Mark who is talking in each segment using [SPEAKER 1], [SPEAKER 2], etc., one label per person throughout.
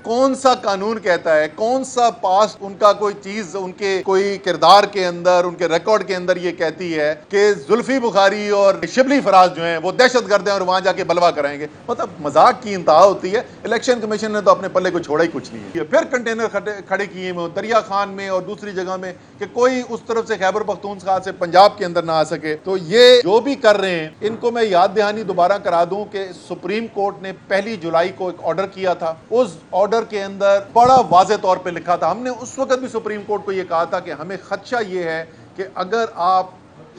[SPEAKER 1] کون سا قانون کہتا ہے، کون سا پاسٹ ان کا کوئی چیز ان کے کوئی کردار کے اندر، ان کے ریکارڈ کے اندر یہ کہتی ہے کہ زلفی بخاری اور شبلی فراز جو ہیں وہ دہشت گرد ہیں اور وہاں جا کے بلوا کرائیں گے. مطلب مذاق کی انتہا ہوتی ہے. الیکشن کمیشن نے تو اپنے پلے کو چھوڑا ہی کچھ نہیں ہے. پھر کنٹینر کھڑے کیے ہیں دریا خان میں اور دوسری جگہ میں کہ کوئی اس طرف سے خیبر پختونخوا سے پنجاب کے اندر نہ آ سکے. تو یہ جو بھی کر رہے ہیں ان کو میں یاد دہانی دوبارہ کرا دوں کہ سپریم کورٹ نے 1 جولائی کو ایک آرڈر کیا تھا. اس آرڈر کے اندر بڑا واضح طور پہ لکھا تھا، ہم نے اس وقت بھی سپریم کورٹ کو یہ کہا تھا کہ ہمیں خدشہ یہ ہے کہ اگر آپ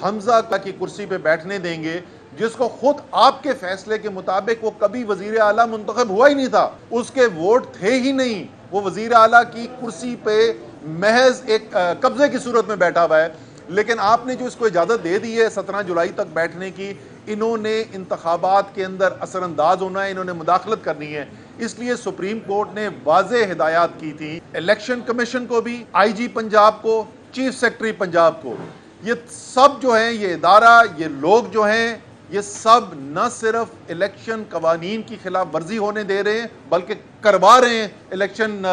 [SPEAKER 1] حمزہ کی کرسی پہ بیٹھنے دیں گے جس کو خود آپ کے فیصلے کے مطابق وہ کبھی وزیر اعلیٰ منتخب ہوا ہی نہیں تھا، اس کے ووٹ تھے ہی نہیں، وہ وزیر اعلیٰ کی کرسی پہ محض ایک قبضے کی صورت میں بیٹھا ہوا ہے، لیکن آپ نے جو اس کو اجازت دے دی ہے 17 جولائی تک بیٹھنے کی، انہوں نے انتخابات کے اندر اثر انداز ہونا ہے، انہوں نے مداخلت کرنی ہے. اس لیے سپریم کورٹ نے واضح ہدایات کی تھی الیکشن کمیشن کو بھی، آئی جی پنجاب کو، چیف سیکرٹری پنجاب کو. یہ سب جو ہیں، یہ ادارہ، یہ لوگ جو ہیں، یہ سب نہ صرف الیکشن قوانین کی خلاف ورزی ہونے دے رہے ہیں بلکہ کروا رہے ہیں الیکشن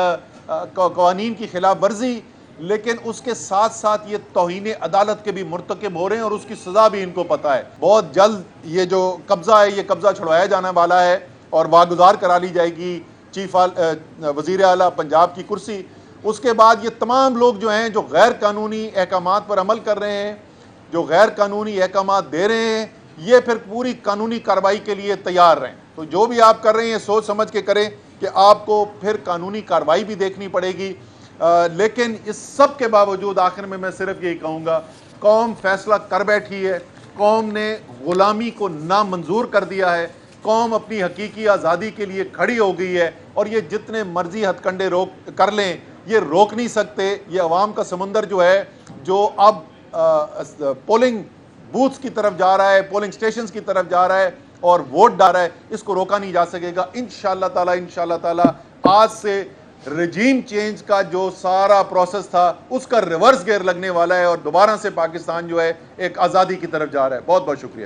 [SPEAKER 1] قوانین کی خلاف ورزی، لیکن اس کے ساتھ ساتھ یہ توہین عدالت کے بھی مرتکب ہو رہے ہیں اور اس کی سزا بھی ان کو پتہ ہے. بہت جلد یہ جو قبضہ ہے یہ قبضہ چھڑوایا جانے والا ہے اور واگزار کرا لی جائے گی وزیر اعلیٰ پنجاب کی کرسی. اس کے بعد یہ تمام لوگ جو ہیں جو غیر قانونی احکامات پر عمل کر رہے ہیں، جو غیر قانونی احکامات دے رہے ہیں، یہ پھر پوری قانونی کارروائی کے لیے تیار رہیں. تو جو بھی آپ کر رہے ہیں سوچ سمجھ کے کریں کہ آپ کو پھر قانونی کارروائی بھی دیکھنی پڑے گی. لیکن اس سب کے باوجود آخر میں صرف یہی کہوں گا، قوم فیصلہ کر بیٹھی ہے، قوم نے غلامی کو نامنظور کر دیا ہے، قوم اپنی حقیقی آزادی کے لیے کھڑی ہو گئی ہے، اور یہ جتنے مرضی ہتھ کنڈے کر لیں یہ روک نہیں سکتے. یہ عوام کا سمندر جو ہے، جو اب پولنگ بوتھس کی طرف جا رہا ہے، پولنگ سٹیشنز کی طرف جا رہا ہے اور ووٹ ڈال رہا ہے، اس کو روکا نہیں جا سکے گا. انشاءاللہ تعالی آج سے رجیم چینج کا جو سارا پروسیس تھا اس کا ریورس گیئر لگنے والا ہے اور دوبارہ سے پاکستان جو ہے ایک آزادی کی طرف جا رہا ہے. بہت بہت شکریہ.